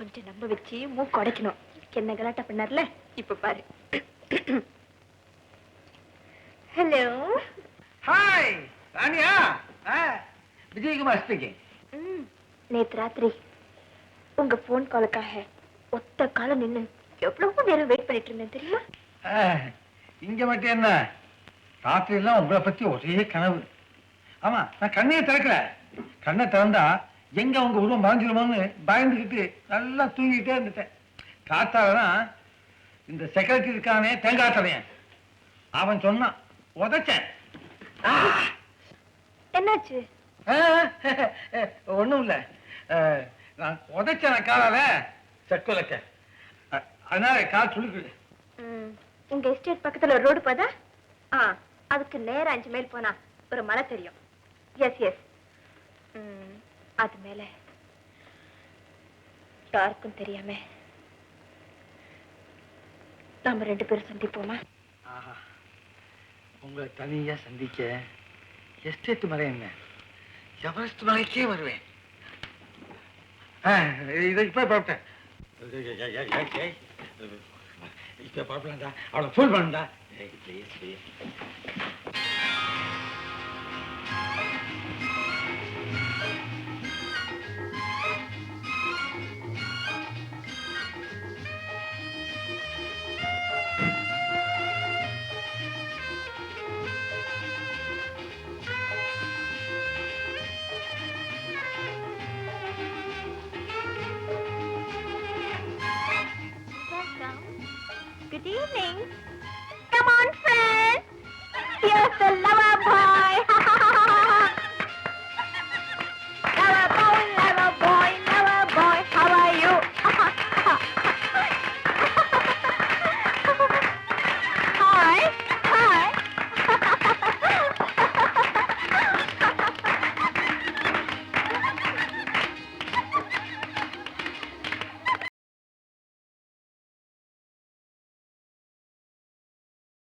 கொஞ்சம் நம்ப வச்சு மூக்கு உடைக்கணும். என்ன கலாட்டா பண்ணார்ல, இப்ப பாரு. ஹலோ. ஹாய் ராணியா. விஜயகுமார் ஸ்பீக்கிங். நேத்து ராத்திரி உங்க போன் காலுக்காக ஒத்த காலம் நின்னு எவ்வளவு நேரம் வெயிட் பண்ணிட்டு இருந்தேன் தெரியுமா? இங்க மட்டும் என்ன, ராத்திரி எல்லாம் உங்களை பத்தி ஒரே கனவு. ஆமா, நான் கண்ணையை திறக்கல. கண்ணை திறந்தா எங்க உங்க உருவம் மறைஞ்சிருமோன்னு பயந்துக்கிட்டு நல்லா தூங்கிட்டே இருந்துட்டேன். காத்தாலதான் இந்த செக்ரட்டரி இருக்கானே தேங்காத்தலையன், அவன் சொன்னான், உதைச்சேன். என்னாச்சு? ஒண்ணும் இல்ல, நான் உதைச்சேன் காலால செக்குலக்க, அதனால கால் சுளுக்குது. உங்க எஸ்டேட் பக்கத்துல ஒரு ரோடு போதா? அதுக்கு நேரம் 5 மைல் போனா ஒரு மலை தெரியும். எஸ் எஸ், அது மேல யாருக்கும் தெரியாம நாம 2 பேரும் சந்திப்போமா? உங்களை தனியா சந்திக்க எஸ்டேட் மலை என்ன, எவரெஸ்ட் மலைக்கே வருவேன். இதை இப்ப பார்ப்பேன். இப்ப பார்ப்பேன்டா, அவளை ஃபோன் பண்ணா. Good evening.